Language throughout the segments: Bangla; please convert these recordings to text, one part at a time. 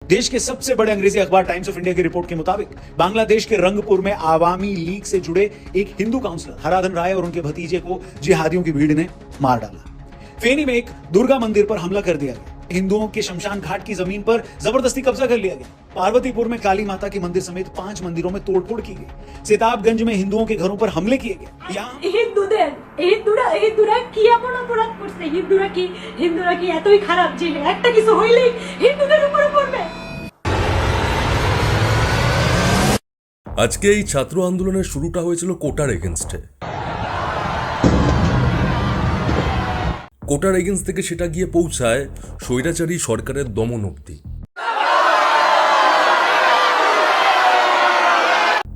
देश के सबसे बड़े अंग्रेजी अखबार टाइम्स ऑफ इंडिया की रिपोर्ट के मुताबिक बांग्लादेश के रंगपुर में आवामी लीग से जुड़े एक हिंदू काउंसलर हराधन राय और उनके भतीजे को जिहादियों की भीड़ ने मार डाला। फेनी में एक दुर्गा मंदिर पर हमला कर दिया गया। हिंदुओं के शमशान घाट की जमीन पर जबरदस्ती कब्जा कर लिया गया। पार्वतीपुर में काली माता के मंदिर समेत 5 मंदिरों में तोड़फोड़ की गई। सिताबगंज में हिंदुओं के घरों पर हमले किए गए। হিন্দুরা কি এমন অপরাধ করছে? হিন্দুরা কি এতই খারাপ যে একটা কিছু হইলেই হিন্দুদের উপরে পড়বে? আজকে এই ছাত্র আন্দোলনের শুরুটা হয়েছিল কোটার এগেনস্টে। কোটার এগেন্স্ট থেকে সেটা গিয়ে পৌঁছায় স্বৈরাচারী সরকারের দমন অবধি।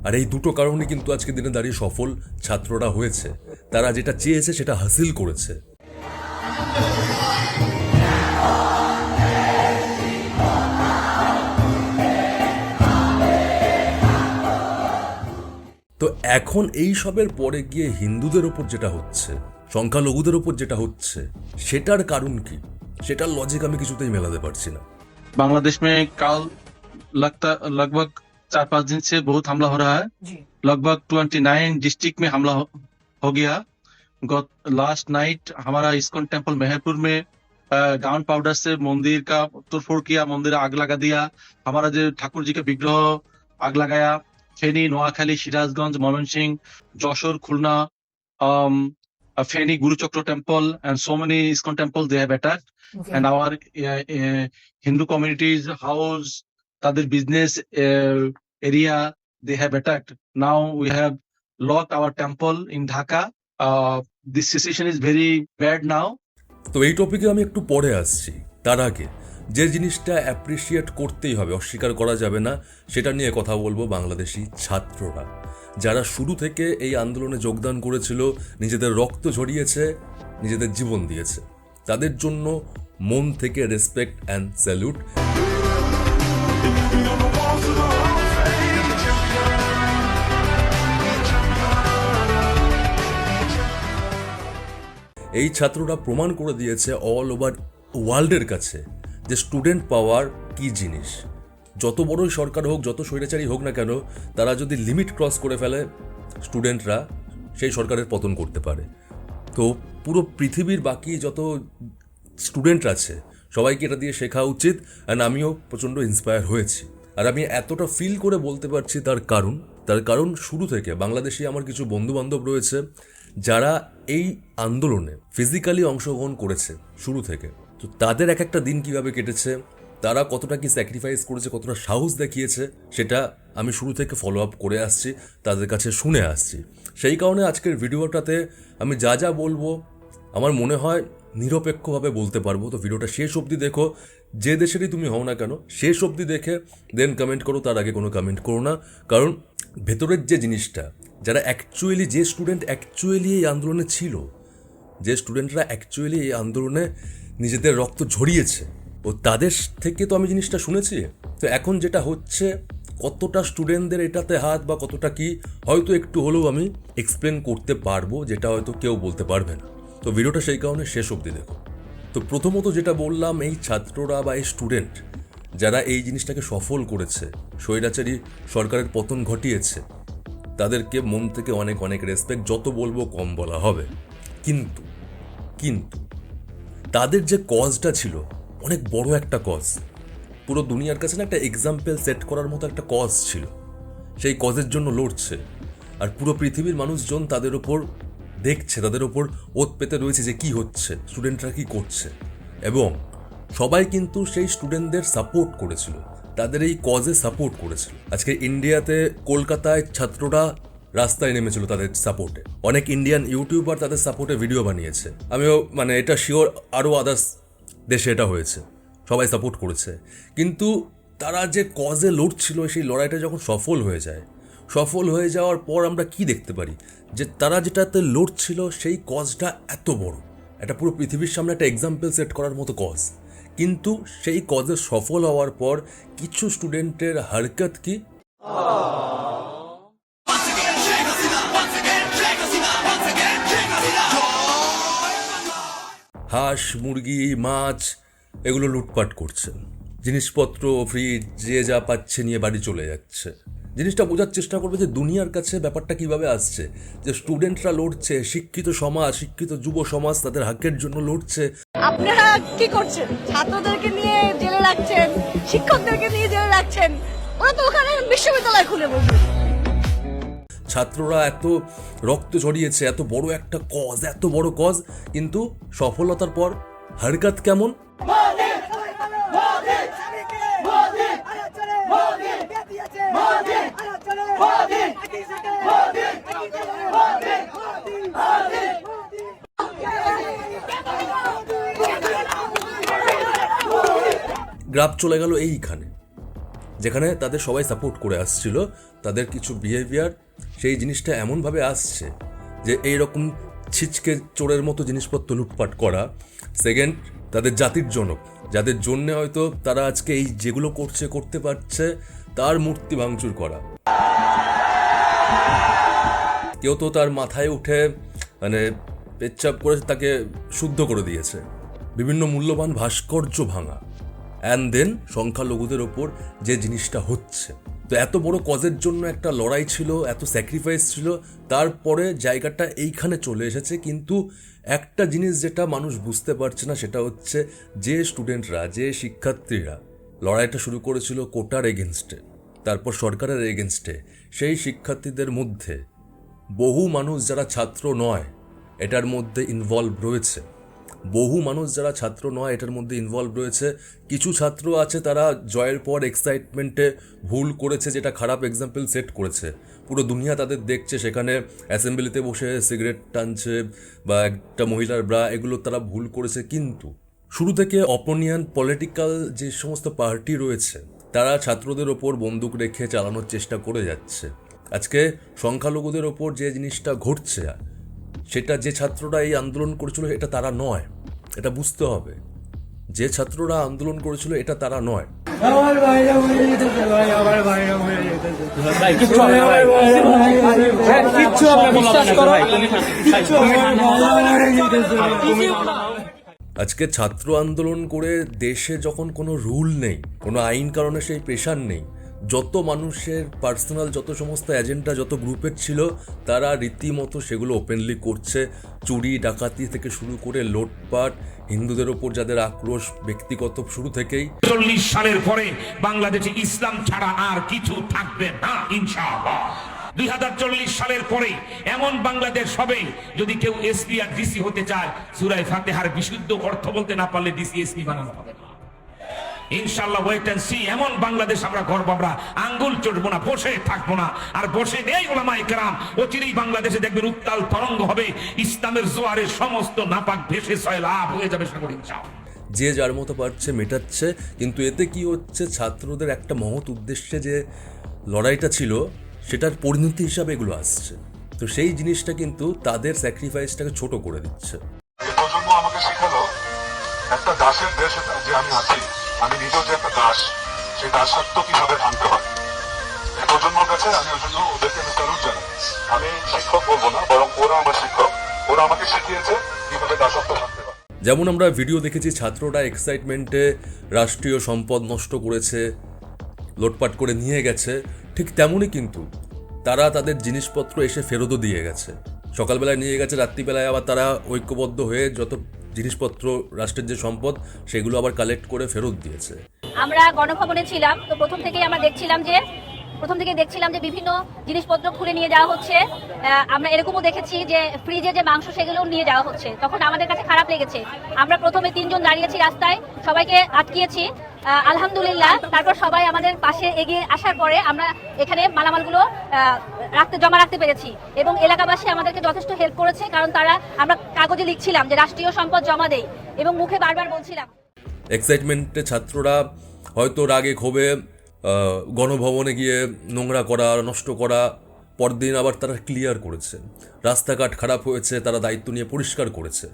আর এই দুটো কারণে কিন্তু আজকে দিনে দাঁড়িয়ে সফল ছাত্ররা হয়েছে। তারা যেটা চেয়েছে সেটা হাসিল করেছে। তো এখন এই সবের পরে গিয়ে হিন্দুদের ওপর যেটা হচ্ছে, সংখ্যালঘুদের ওপর যেটা হচ্ছে, সেটার কারণ কি, সেটার লজিক আমি কিছুতেই মেলাতে পারছি না। बांग्लादेश में कल लगभग 4-5 दिन से बहुत हमला हो रहा है जी। लगभग 29 डिस्ट्रिक्ट में हमला हो गया। लास्ट नाइट हमारा इस्कॉन टेम्पल मेहरपुर में गाउन पाउडर से मंदिर का तोड़फोड़ किया, मंदिर आग लगा दिया। हमारा जो ठाकुर जी का विग्रह आग लगाया। फेनी, Noakhali, Sirajganj, Mymensingh, Jessore, Khulna, Feni Guru Chakra temple and so many ISKCON temples they have attacked. Okay. And our Hindu communities house, other business area they have attacked. Now we have locked our temple in Dhaka. This situation is very bad now. তো এই টপিকে আমি একটু পরে আসছি। তার আগে যে জিনিসটা অ্যাপ্রিসিয়েট করতেই হবে, অস্বীকার করা যাবে না, সেটা নিয়ে কথা বলবো বাংলাদেশি ছাত্ররা, যারা শুরু থেকে এই আন্দোলনে যোগদান করেছিল, নিজেদের রক্ত ঝরিয়েছে, নিজেদের জীবন দিয়েছে। তাদের জন্য মন থেকে রেসপেক্ট অ্যান্ড স্যালুট। এই ছাত্ররা প্রমাণ করে দিয়েছে অল ওভার ওয়ার্ল্ডের কাছে যে স্টুডেন্ট পাওয়ার কি জিনিস। যত বড়ই সরকার হোক, যত স্বৈরাচারী হোক না কেন, তারা যদি লিমিট ক্রস করে ফেলে, স্টুডেন্টরা সেই সরকারের পতন করতে পারে। তো পুরো পৃথিবীর বাকি যত স্টুডেন্ট আছে সবাইকে এটা দিয়ে শেখা উচিত। অ্যান্ড আমিও প্রচণ্ড ইন্সপায়ার হয়েছি। আর আমি এতটা ফিল করে বলতে পারছি তার কারণ শুরু থেকে বাংলাদেশি আমার কিছু বন্ধুবান্ধব রয়েছে যারা এই আন্দোলনে ফিজিক্যালি অংশগ্রহণ করেছে শুরু থেকে। তো তাদের এক একটা দিন কিভাবে কেটেছে, তারা কতটা কি স্যাক্রিফাইস করেছে, কতটা সাহস দেখিয়েছে, সেটা আমি শুরু থেকে ফলো আপ করে আসছি, তাদের কাছে শুনে আসছি। সেই কারণে আজকের ভিডিওটাতে আমি যা যা বলবো আমার মনে হয় নিরপেক্ষভাবে বলতে পারবো। তো ভিডিওটা শেষ অবধি দেখো, যে দেশেরই তুমি হও না কেন শেষ অবধি দেখে দেন কমেন্ট করো। তার আগে কোনো কমেন্ট করো না, কারণ ভেতরের যে জিনিসটা, যারা অ্যাকচুয়ালি, যে স্টুডেন্ট অ্যাকচুয়ালি এই আন্দোলনে ছিল, যে স্টুডেন্টরা অ্যাকচুয়ালি এই আন্দোলনে নিজেদের রক্ত ঝরিয়েছে, ও তাদের থেকে তো আমি জিনিসটা শুনেছি। তো এখন যেটা হচ্ছে, কতটা স্টুডেন্টদের এটাতে হাত বা কতটা কি, হয়তো একটু হলেও আমি এক্সপ্লেন করতে পারবো, যেটা হয়তো কেউ বলতে পারবে না। তো ভিডিওটা সেই কারণে শেষ অবধি দেখো। তো প্রথমত যেটা বললাম, এই ছাত্ররা বা এই স্টুডেন্ট যারা এই জিনিসটাকে সফল করেছে, স্বৈরাচারী সরকারের পতন ঘটিয়েছে, তাদেরকে মন থেকে অনেক অনেক রেসপেক্ট। যত বলবো কম বলা হবে। কিন্তু তাদের যে কজটা ছিল অনেক বড় একটা কজ, পুরো দুনিয়ার কাছে না একটা এক্সাম্পল সেট করার মতো একটা কজ ছিল। সেই কজের জন্য লড়ছে, আর পুরো পৃথিবীর মানুষজন তাদের ওপর দেখছে, তাদের ওপর ওত পেতে রয়েছে যে কি হচ্ছে, স্টুডেন্টরা কি করছে। এবং সবাই কিন্তু সেই স্টুডেন্টদের সাপোর্ট করেছিল, তাদের এই কজে সাপোর্ট করেছিল। আজকে ইন্ডিয়াতে, কলকাতায় ছাত্ররা রাস্তায় নেমেছিল তাদের সাপোর্টে। অনেক ইন্ডিয়ান ইউটিউবার তাদের সাপোর্টে ভিডিও বানিয়েছে। আমিও এটা শিওর আরও আদার্স দেশে এটা হয়েছে, সবাই সাপোর্ট করেছে। কিন্তু তারা যে কজে লড়ছিল, সেই লড়াইটা যখন সফল হয়ে যাওয়ার পর আমরা কি দেখতে পারি, যে তারা যেটাতে লড়ছিল সেই কজটা এত বড়, এটা পুরো পৃথিবীর সামনে একটা এক্সাম্পল সেট করার মতো কজ। কিন্তু সেই কজে সফল হওয়ার পর কিছু স্টুডেন্টের হারকত কি, হাঁস, মুরগি, মাছ এগুলো লুটপাট করছে। জিনিসপত্র ফ্রি, যে যা পাচ্ছে নিয়ে বাড়ি চলে যাচ্ছে। জিনিসটা বোঝার চেষ্টা করবে যে দুনিয়ার কাছে ব্যাপারটা কিভাবে আসছে, যে স্টুডেন্টরা লড়ছে, শিক্ষিত সমাজ, শিক্ষিত যুব সমাজ তাদের হকের জন্য লড়ছে। আপনারা কি করছেন? ছাত্রদেরকে নিয়ে জেলে রাখছেন, শিক্ষকদেরকে নিয়ে জেলে রাখছেন, ওরা তো ওখানে বিশ্ববিদ্যালয় খুলে বসবে। ছাত্ররা এত রক্ত ঝরিয়েছে, এত বড় একটা কজ, এত বড় কজ, কিন্তু সফলতার পর হরকত কেমন? গ্রাফ চলে গেল এইখানে, যেখানে তাদের সবাই সাপোর্ট করে আসছিল, তাদের কিছু বিহেভিয়ার সেই জিনিসটা এমনভাবে আসছে যে এইরকম ছিচকে চোরের মতো জিনিসপত্র লুটপাট করা। সেকেন্ড, তাদের জাতির জনক, যাদের জন্যে হয়তো তারা আজকে এই যেগুলো করতে পারছে, তার মূর্তি ভাঙচুর করা। কেউ তো তার মাথায় উঠে মানে পেচ্ছাপ করে তাকে শুদ্ধ করে দিয়েছে। বিভিন্ন মূল্যবান ভাস্কর্য ভাঙা, অ্যান্ড দেন সংখ্যালঘুদের ওপর যে জিনিসটা হচ্ছে। তো এত বড় কজের জন্য একটা লড়াই ছিল, এত স্যাক্রিফাইস ছিল, তারপরে জায়গাটা এইখানে চলে এসেছে। কিন্তু একটা জিনিস যেটা মানুষ বুঝতে পারছে না, সেটা হচ্ছে যে স্টুডেন্টরা, যে শিক্ষার্থীরা লড়াইটা শুরু করেছিল কোটার এগেনস্টে, তারপর সরকারের এগেনস্টে, সেই শিক্ষার্থীদের মধ্যে বহু মানুষ যারা ছাত্র নয় এটার মধ্যে ইনভলভ রয়েছে। বহু মানুষ যারা ছাত্র নয় এটার মধ্যে ইনভলভ রয়েছে। কিছু ছাত্র আছে তারা জয়ের পর এক্সাইটমেন্টে ভুল করেছে, যেটা খারাপ এক্সাম্পল সেট করেছে। পুরো দুনিয়া তাদের দেখছে, সেখানে অ্যাসেম্বলিতে বসে সিগারেট টানছে বা একটা মহিলার ব্রা, এগুলো তারা ভুল করেছে। কিন্তু শুরু থেকে অপোনিয়ন পলিটিক্যাল যে সমস্ত পার্টি রয়েছে, তারা ছাত্রদের ওপর বন্দুক রেখে চালানোর চেষ্টা করে যাচ্ছে। আজকে সংখ্যালঘুদের ওপর যে জিনিসটা ঘটছে, সেটা যে ছাত্ররা এই আন্দোলন করেছিল এটা তারা নয়, এটা বুঝতে হবে। যে ছাত্ররা আন্দোলন করেছিল এটা তারা নয়। আজকে ছাত্র আন্দোলন করে দেশে যখন কোনো রুল নেই, কোনো আইন কারণে সেই প্রেশার নেই, যত মানুষের পার্সোনাল যত সমস্ত এজেন্ডা যত গ্রুপের ছিল, তারা রীতিমতো সেগুলো ওপেনলি করছে। চুরি ডাকাতি থেকে শুরু করে লোটপাট, হিন্দুদের ওপর যাদের আক্রোশ ব্যক্তিগত শুরু থেকেই। 40 সালের পরে বাংলাদেশে ইসলাম ছাড়া আর কিছু থাকবে না ইনশাআল্লাহ। 2040 সালের পরে এমন বাংলাদেশ হবে, যদি কেউ এসপি আর ডিসি হতে চায়, সূরা ফাতিহার বিশুদ্ধ অর্থ বলতে না পারলে ডিসি এসপি বানানো হবে না ইনশাআল্লাহ। Wait and see. এমন বাংলাদেশ আমরা গর্ব, আমরা আঙ্গুল চড়বো না, বসে থাকবো না। আর বসে নেই ওলামায়ে কেরাম। অচিরেই বাংলাদেশে দেখবেন উত্তাল তরঙ্গ হবে, ইসলামের জোয়ারে সমস্ত নাপাক ভেসে সয়লাব হয়ে যাবে সাগর ইনশাআল্লাহ। যে যার মতো পারছে মেটাচ্ছে, কিন্তু এতে কি হচ্ছে, ছাত্রদের একটা মহৎ উদ্দেশ্যে যে লড়াইটা ছিল সেটার পরিণতি হিসাবে এগুলো আসছে। তো সেই জিনিসটা কিন্তু তাদের স্যাক্রিফাইসটাকে ছোট করে দিচ্ছে। প্রজন্ম আমাকে শেখালো একটা দাসের দেশে যে আমি আছি, আমি নিজেও যে একটা দাস, সেই দাসত্ব কিভাবে ভাঙতে হয়। এই প্রজন্মের কাছে আমি ওই জন্য ওদেরকে স্যালুট জানাই। আমি শিক্ষক বলবো না, বরং ওরা আমার শিক্ষক। ওরা আমাকে শিখিয়েছে কিভাবে দাসত্ব ভাঙতে হয়। যেমন আমরা ভিডিও দেখেছি, ছাত্ররা এক্সাইটমেন্টে রাষ্ট্রীয় সম্পদ নষ্ট করেছে, লোটপাট করে নিয়ে গেছে, ঠিক তেমনই কিন্তু তারা তাদের জিনিসপত্র এসে ফেরতও দিয়ে গেছে। সকালবেলায় নিয়ে গেছে, রাত্রিবেলায় আবার তারা ঐক্যবদ্ধ হয়ে যত জিনিসপত্র, রাষ্ট্রের যে সম্পদ, সেগুলো আবার কালেক্ট করে ফেরত দিয়েছে। আমরা গণভবনে ছিলাম, তো প্রথম থেকেই দেখছিলাম যে বিভিন্ন জিনিসপত্র খুলে নিয়ে যাওয়া হচ্ছে। আমরা এরকমও দেখেছি যে ফ্রিজে যে মাংস সেগুলো নিয়ে যাওয়া হচ্ছে। তখন আমাদের কাছে খারাপ লেগেছে। আমরা প্রথমে 3 জন দাঁড়িয়েছি রাস্তায়, সবাইকে আটকিয়েছি। আলহামদুলিল্লাহ, তারপর সবাই আমাদের পাশে এগিয়ে আসার পরে আমরা এখানে মালামালগুলো জমা রাখতে পেরেছি, এবং এলাকাবাসী আমাদেরকে যথেষ্ট হেল্প করেছে। কারণ আমরা কাগজে লিখছিলাম যে রাষ্ট্রীয় সম্পদ জমা দেই, এবং মুখে বারবার বলছিলাম। এক্সাইটমেন্টে ছাত্ররা হয়তো রাগে ক্ষোভে গণভবনে গিয়ে নোংরা করা, নষ্ট করা, পরদিন আবার তারা ক্লিয়ার করেছে। রাস্তাঘাট খারাপ হয়েছে, তারা দায়িত্ব নিয়ে পরিষ্কার করেছে।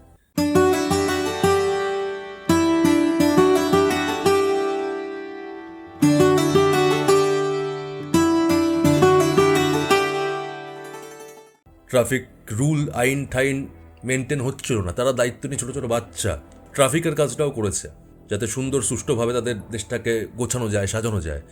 ট্রাফিক রুল, আইন ঠাইন মেনটেন হচ্ছিল না, তারা দায়িত্ব নিয়ে ছোটো ছোটো বাচ্চা ট্রাফিকের কাজটাও করেছে। যাতে সুন্দর সুষ্ঠুভাবে তাদের দেশটাকে গোছানো যায়, সাজানো যায়।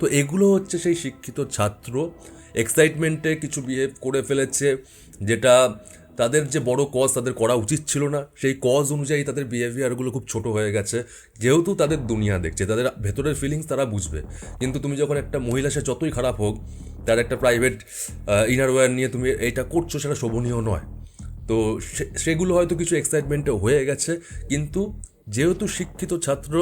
তো এগুলো হচ্ছে সেই শিক্ষিত ছাত্র এক্সাইটমেন্টে কিছু বিহেভ করে ফেলেছে, যেটা তাদের যে বড় কজ তাদের করা উচিত ছিল না, সেই কজ অনুযায়ী তাদের বিহেভিয়ারগুলো খুব ছোট হয়ে গেছে। যেহেতু তাদের দুনিয়া দেখছে, তাদের ভেতরের ফিলিংস তারা বুঝবে। কিন্তু তুমি যখন একটা মহিলা, সে যতই খারাপ হোক, তার একটা প্রাইভেট ইনারওয়্যার নিয়ে তুমি এইটা করছো, সেটা শোভনীয় নয়। তো সেগুলো হয়তো কিছু এক্সাইটমেন্টে হয়ে গেছে, কিন্তু যেহেতু শিক্ষিত ছাত্র,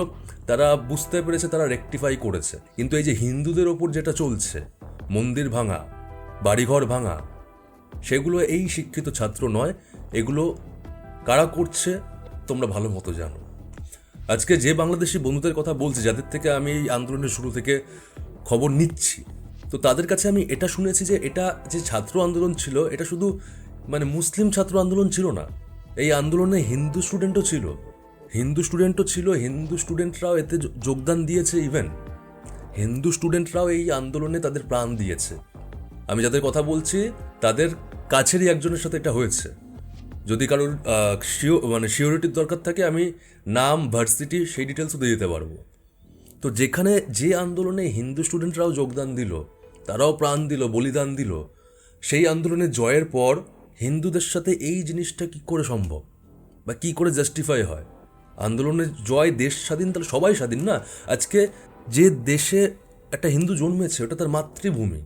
তারা বুঝতে পেরেছে, তারা রেকটিফাই করেছে। কিন্তু এই যে হিন্দুদের ওপর যেটা চলছে, মন্দির ভাঙা, বাড়িঘর ভাঙা, সেগুলো এই শিক্ষিত ছাত্র নয়, এগুলো কারা করছে তোমরা ভালো মতো জানো। আজকে যে বাংলাদেশি বন্ধুদের কথা বলছি, যাদের থেকে আমি এই আন্দোলনের শুরু থেকে খবর নিচ্ছি, তো তাদের কাছে আমি এটা শুনেছি যে এটা যে ছাত্র আন্দোলন ছিল, এটা শুধু মানে মুসলিম ছাত্র আন্দোলন ছিল না, এই আন্দোলনে হিন্দু স্টুডেন্টও ছিল, হিন্দু স্টুডেন্টরাও এতে যোগদান দিয়েছে। ইভেন হিন্দু স্টুডেন্টরাও এই আন্দোলনে তাদের প্রাণ দিয়েছে। আমি যাদের কথা বলছি তাদের কাছেরই একজনের সাথে এটা হয়েছে। যদি কারোর শিওরিটির দরকার থাকে, আমি নাম, ভার্সিটি, সেই ডিটেলসও দিয়ে দিতে পারবো। তো যেখানে যে আন্দোলনে হিন্দু স্টুডেন্টরাও যোগদান দিল, তারাও প্রাণ দিল, বলিদান দিল, সেই আন্দোলনের জয়ের পর হিন্দুদের সাথে এই জিনিসটা কী করে সম্ভব বা কী করে জাস্টিফাই হয়? আন্দোলনের জয়, দেশ স্বাধীন, তাহলে সবাই স্বাধীন না? আজকে যে দেশে একটা হিন্দু জন্মেছে, ওটা তার মাতৃভূমি।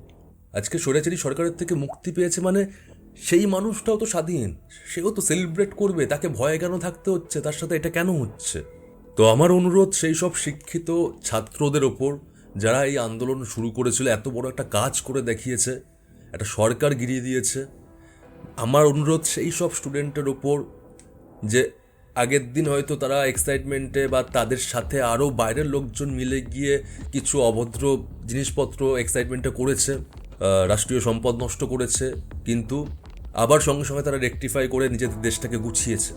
আজকে স্বৈরাচারী সরকারের থেকে মুক্তি পেয়েছে মানে সেই মানুষটাও তো স্বাধীন, সেও তো সেলিব্রেট করবে। তাকে ভয়ে কেন থাকতে হচ্ছে? তার সাথে এটা কেন হচ্ছে? তো আমার অনুরোধ সেই সব শিক্ষিত ছাত্রদের ওপর, যারা এই আন্দোলন শুরু করেছিল, এত বড় একটা কাজ করে দেখিয়েছে, একটা সরকার গিরিয়ে দিয়েছে, আমার অনুরোধ সেই সব স্টুডেন্টের ওপর, যে আগের দিন হয়তো তারা এক্সাইটমেন্টে বা তাদের সাথে আরও বাইরের লোকজন মিলে গিয়ে কিছু অভদ্র জিনিসপত্র এক্সাইটমেন্টে করেছে, রাষ্ট্রীয় সম্পদ নষ্ট করেছে, কিন্তু আবার সঙ্গে সঙ্গে তারা রেকটিফাই করে নিজেদের দেশটাকে গুছিয়েছে।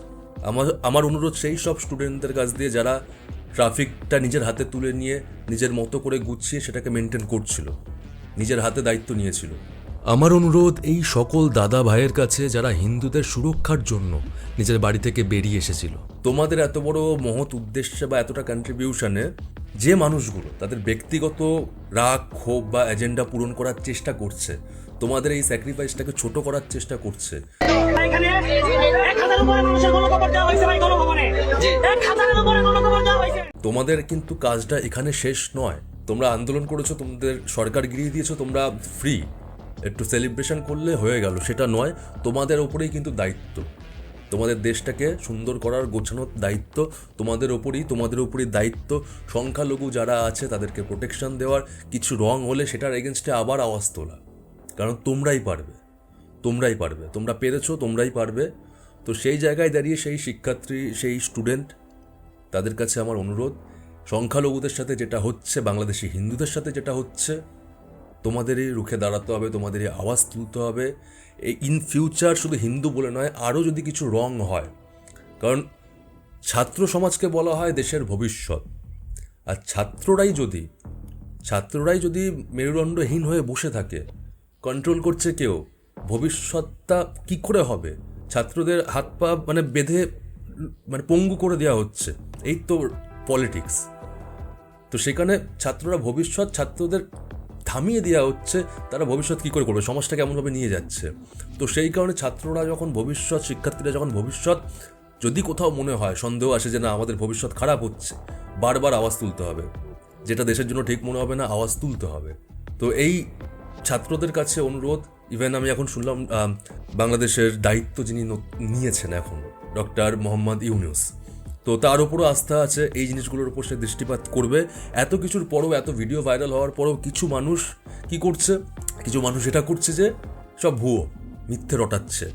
আমার অনুরোধ সেই সব স্টুডেন্টদের কাছ দিয়ে, যারা ট্রাফিকটা নিজের হাতে তুলে নিয়ে নিজের মতো করে গুছিয়ে সেটাকে মেনটেন করছিল, নিজের হাতে দায়িত্ব নিয়েছিল। আমার অনুরোধ এই সকল দাদা ভাইয়ের কাছে, যারা হিন্দুদের সুরক্ষার জন্য নিজের বাড়ি থেকে বেরিয়ে এসেছিল। তোমাদের এত বড় মহৎ উদ্দেশ্যে বা এতটা কন্ট্রিবিউশনে যে মানুষগুলো তাদের ব্যক্তিগত রাগ, ক্ষোভ বা এজেন্ডা পূরণ করার চেষ্টা করছে, তোমাদের এই স্যাক্রিফাইসটাকে ছোট করার চেষ্টা করছে, তোমাদের কিন্তু কাজটা এখানে শেষ নয়। তোমরা আন্দোলন করেছো, তোমাদের সরকার গিরিয়ে দিয়েছো, তোমরা ফ্রি, একটু সেলিব্রেশন করলে হয়ে গেল, সেটা নয়। তোমাদের ওপরেই কিন্তু দায়িত্ব, তোমাদের দেশটাকে সুন্দর করার, গোছানোর দায়িত্ব তোমাদের ওপরই দায়িত্ব। সংখ্যালঘু যারা আছে তাদেরকে প্রোটেকশন দেওয়ার, কিছু রং হলে সেটার এগেনস্টে আবার আওয়াজ তোলা, কারণ তোমরাই পারবে, তোমরা পেরেছো, তোমরাই পারবে। তো সেই জায়গায় দাঁড়িয়ে সেই শিক্ষার্থী, সেই স্টুডেন্ট, তাদের কাছে আমার অনুরোধ, সংখ্যালঘুদের সাথে যেটা হচ্ছে, বাংলাদেশি হিন্দুদের সাথে যেটা হচ্ছে, তোমাদেরই রুখে দাঁড়াতে হবে, তোমাদেরই আওয়াজ তুলতে হবে। এই ইন ফিউচার শুধু হিন্দু বলে নয়, আরও যদি কিছু রং হয়, কারণ ছাত্র সমাজকে বলা হয় দেশের ভবিষ্যৎ, আর ছাত্ররাই যদি মেরুদণ্ডহীন হয়ে বসে থাকে, কন্ট্রোল করছে কেউ, ভবিষ্যৎটা কি করে হবে? ছাত্রদের হাত পা বেঁধে পঙ্গু করে দেওয়া হচ্ছে, এই তো পলিটিক্স। তো সেখানে ছাত্ররা ভবিষ্যৎ, ছাত্রদের থামিয়ে দেওয়া হচ্ছে, তারা ভবিষ্যৎ কী করে করবে, সমাজটাকে এমনভাবে নিয়ে যাচ্ছে। তো সেই কারণে ছাত্ররা যখন ভবিষ্যৎ, শিক্ষার্থীরা যখন ভবিষ্যৎ, যদি কোথাও মনে হয়, সন্দেহ আসে যে না আমাদের ভবিষ্যৎ খারাপ হচ্ছে, বারবার আওয়াজ তুলতে হবে। যেটা দেশের জন্য ঠিক মনে হবে না, আওয়াজ তুলতে হবে। তো এই ছাত্রদের কাছে অনুরোধ। ইভেন আমি এখন শুনলাম বাংলাদেশের দায়িত্ব যিনি নিয়েছেন এখন, ডক্টর মোহাম্মদ ইউনূস, তো তার উপরও আস্থা আছে, এই জিনিসগুলোর উপর সে দৃষ্টিপাত করবে। এত কিছুর পরও, এত ভিডিও ভাইরাল হওয়ার পরও কিছু মানুষ কি করছে, কিছু মানুষ এটা করছে যে সব ভুয়ো, মিথ্যে রটাচ্ছে।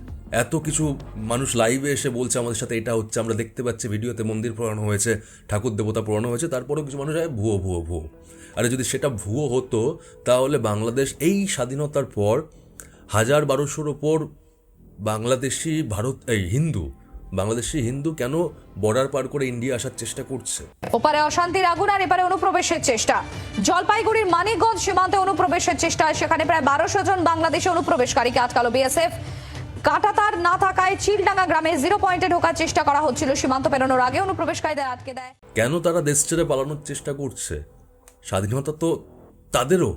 এত কিছু মানুষ লাইভে এসে বলছে আমাদের সাথে এটা হচ্ছে, আমরা দেখতে পাচ্ছি ভিডিওতে মন্দির পোড়ানো হয়েছে, ঠাকুর দেবতা পোড়ানো হয়েছে, তারপরেও কিছু মানুষ ভুয়ো। আরে যদি সেটা ভুয়ো হতো, তাহলে বাংলাদেশ এই স্বাধীনতার পর 1200-র ওপর বাংলাদেশি হিন্দু বাংলাদেশি হিন্দু কেন বর্ডার পার করে ইন্ডিয়া আসার চেষ্টা করছে? ওপারে অশান্তির আগুন আর এপারে অনুপ্রবেশের চেষ্টা। জলপাইগুড়ির মানিকগঞ্জ সীমান্তে অনুপ্রবেশের চেষ্টা, সেখানে প্রায় 1200 জন বাংলাদেশি অনুপ্রবেশকারীকে আটকালো বিএসএফ। কাঁটাতার না থাকায় চিলডাঙ্গা গ্রামে 0 পয়েন্টে ঢোকার চেষ্টা করা হচ্ছিল, সীমান্ত পেরোনোর আগে অনুপ্রবেশকারীদের আটকে দেয়। কেন তারা দেশ ছেড়ে পালানোর চেষ্টা করছে? স্বাধীনতা তো তাদেরও,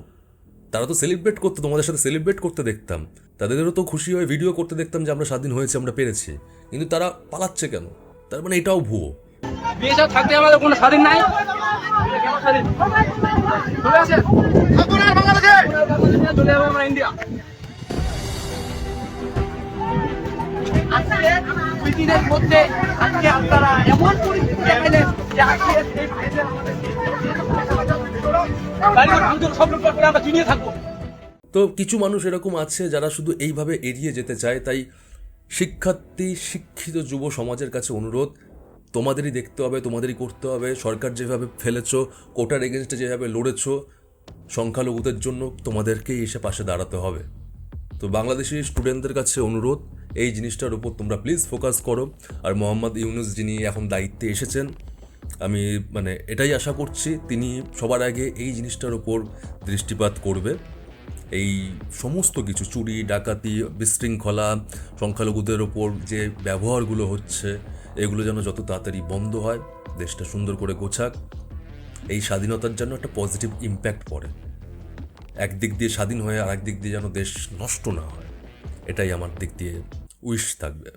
তারা তো সেলিব্রেট করতো, তোমাদের সাথে সেলিব্রেট করতে দেখতাম, তাদেরও তো খুশি হয়ে ভিডিও করতে দেখতাম যে আমরা স্বাধীন হয়েছে, আমরা পেরেছি। কিন্তু তারা পালাচ্ছে কেন? তার মানে এটাও ভুয়ো। বিএসএফ থাকতে আমাদের কোনো স্বাধীন নাই। কেন স্বাধীন? চলে আসে বাংলাদেশে, চলে যাবো আমরা ইন্ডিয়া। আজকে 2 দিনের মধ্যে আজকে আপনারা এমন পরিস্থিতি দেখাইলেন যে আজকে এই ভাইদের আমাদের সব লোক আমরা চিনিয়ে থাকবো। তো কিছু মানুষ এরকম আছে যারা শুধু এইভাবে এড়িয়ে যেতে চায়। তাই শিক্ষার্থী, শিক্ষিত যুব সমাজের কাছে অনুরোধ, তোমাদেরই দেখতে হবে, তোমাদেরই করতে হবে। সরকার যেভাবে ফেলেছো, কোটার এগেনস্টে যেভাবে লড়েছো, সংখ্যালঘুদের জন্য তোমাদেরকেই এসে পাশে দাঁড়াতে হবে। তো বাংলাদেশি স্টুডেন্টদের কাছে অনুরোধ, এই জিনিসটার উপর তোমরা প্লিজ ফোকাস করো। আর মোহাম্মদ ইউনুস যিনি এখন দায়িত্বে এসেছেন, আমি এটাই আশা করছি তিনি সবার আগে এই জিনিসটার উপর দৃষ্টিপাত করবে। এই সমস্ত কিছু চুরি, ডাকাতি, বিশৃঙ্খলা, সংখ্যালঘুদের ওপর যে ব্যবহারগুলো হচ্ছে, এগুলো যেন যত তাড়াতাড়ি বন্ধ হয়, দেশটা সুন্দর করে গোছাক, এই স্বাধীনতার জন্য একটা পজিটিভ ইম্প্যাক্ট পড়ে। একদিক দিয়ে স্বাধীন হয়ে আর একদিক দিয়ে যেন দেশ নষ্ট না হয়, এটাই আমার দিক দিয়ে উইশ থাকবে।